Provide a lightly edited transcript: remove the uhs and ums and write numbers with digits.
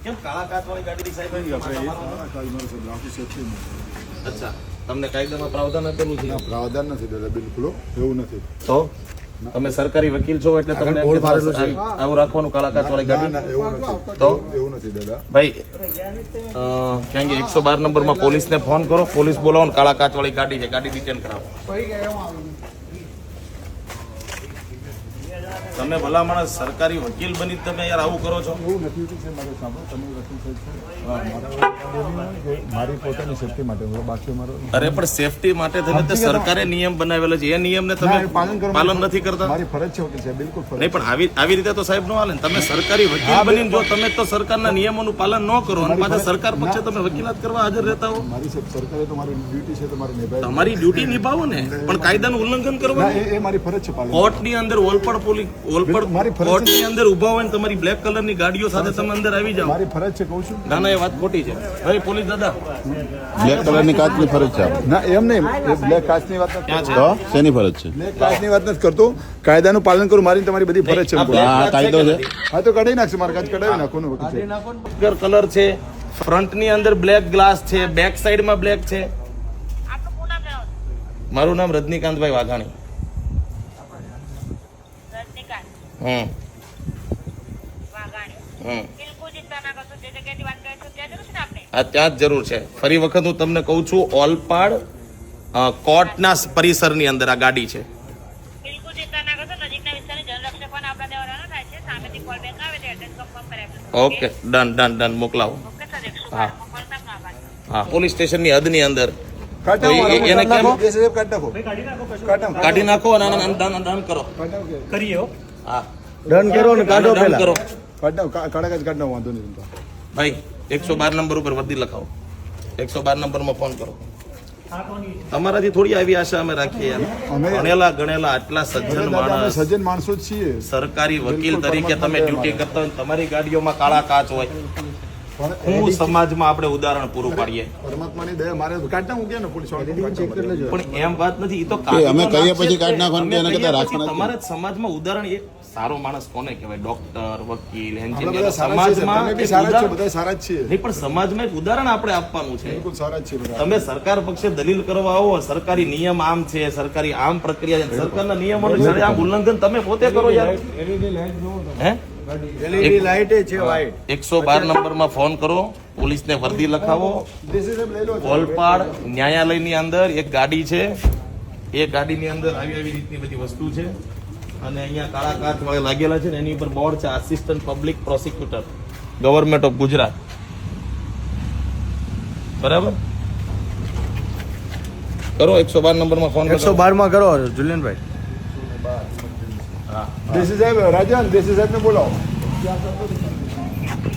કેમ કાળા કાચ વાળી ગાડી સાહેબ? અચ્છા, તમને કાયદામાં પ્રાવધાન આપેલું છે? પ્રાવધાન નથી દાદા, બિલકુલ એવું નથી. તો તમે સરકારી વકીલ છો એટલે તમને આવું રાખવાનું કાળા કાચ વાળી ગાડી? તો એવું નથી દાદા. ભાઈ ક્યાં કે 112 નંબરમાં પોલીસને ફોન કરો, પોલીસ બોલાવો ને કાળા કાચ વાળી ગાડી છે, ગાડી ડિટેન કરાવો. તમે ભલા માણસ સરકારી વકીલ બની તમે યાર આવું કરો છો? એવું નથી કે મારે સાંભળો, તમે વકીલ સાહેબ છો, મારી પોતાની સેફટી માટે બાકી મારો. અરે પણ સેફટી માટે થઈને તે સરકારે નિયમ બનાવેલો છે, એ નિયમને તમે પાલન નથી કરતા? મારી ફરજ છે વકીલ સાહેબ, બિલકુલ ફરજ. નહીં પણ આવી રીતે તો સાહેબ નો હાલે ને. તમે સરકારી વકીલ બનીને જો તમે તો સરકારના નિયમોનું પાલન ન કરો અને પાછા સરકાર પક્ષે તમે વકીલાત કરવા હાજર રહેતા હો. મારી સરકારે તો મારી ડ્યુટી છે, તમારી નિભાવી. તમારી ડ્યુટી નિભાવો ને, પણ કાયદાનું ઉલ્લંઘન કરવાનું એ મારી ફરજ છે પાલન. કોર્ટની અંદર કોર્ટની અંદર ઉભા હોય ને તમારી બ્લેક કલરની ગાડીઓ સાથે તમે અંદર આવી જાઓ. મારી ફરજ છે, કહું છું. ના ના, એ વાત ખોટી છે. હવે પોલીસ દાદા, બ્લેક કલરની કાચની ફરજ છે. ના એમ નહીં, બ્લેક કાચની વાત નથી. તો શેની ફરજ છે? બ્લેક કાચની વાત નથી કરતો, કાયદાનું પાલન કરું, મારી તમારી બધી ફરજ છે. આ કાયદો છે. હા તો કઢાઈ નાખશે, મારે કાચ કઢાવી નાખો ને વકીલ સાહેબ. કલર છે, ફ્રન્ટની અંદર બ્લેક ગ્લાસ છે, બેક સાઈડમાં બ્લેક છે. મારું નામ રજનીકાંતભાઈ વાઘાણી. ત્યાં જ જરૂર છે. ફરી વખત હું તમને કહું છું, ઓલપાડ કોર્ટના પરિસરની અંદર આ ગાડી છે. ઓકે, ડન ડન ડન, મોકલાવો. હા હા, પોલીસ સ્ટેશનની હદની અંદર એને કેમ કાઢી નાખો અને ડન કરો. કરીએ હો. હા, ડન કરો ને કાઢો ડન પહેલા. કરો. કાઢો વાંધો નહીં. ભાઈ 112 નંબર ઉપર વર્દી લખાવો. 112 નંબરમાં ફોન કરો. તમારાથી થોડી આવી આશા અમે રાખીએ યાર. ભણેલા ગણેલા આટલા સજ્જન માણસ, સજ્જન માણસો જ છીએ. સરકારી વકીલ તરીકે તમે ડ્યુટી કરતા હોય, તમારી ગાડીઓમાં કાળા કાચ હોય. હું સમાજમાં આપણે ઉદાહરણ પૂરું પાડીએ. પરમાત્માની દયા મારે કાઢતા હું ને પોલીસ પણ એમ વાત નથી, એ તો અમે કહીએ પછી કાઢી નાખવાનું કે એના કરતા રાખવાના. તમારા સમાજમાં ઉદાહરણ એક સારો માણસ કોને કહેવાય? ડોક્ટર, વકીલ, એન્જિનિયર. સમાજમાં બધા સારા જ છીએ. નહીં પણ સમાજમાં એક ઉદાહરણ આપણે આપવાનું છે. બિલકુલ સારા જ છીએ. તમે સરકાર પક્ષે દલીલ કરવા આવો, સરકારી નિયમ આમ છે, સરકારી આમ પ્રક્રિયા છે, સરકારના નિયમોનું આમ ઉલ્લંઘન તમે પોતે કરો યાર. હે? 112 નંબરમાં ફોન કરો, પોલીસને વર્દી લખાવો. ઓલપાડ ન્યાયાલયની અંદર એક ગાડી છે, એ ગાડીની અંદર આવી રીતની બધી વસ્તુ છે અને અહીંયા કાળા કાચ વાળા લાગેલા છે ને એની ઉપર બોર્ડ છે assistant public prosecutor, government of Gujarat. બરાબર, કરો 112 નંબરમાં ફોન. 112 માં કરો જુલિયનભાઈ. દેસી સાહેબ, રાજન દેસી સાહેબ ને બોલાવો.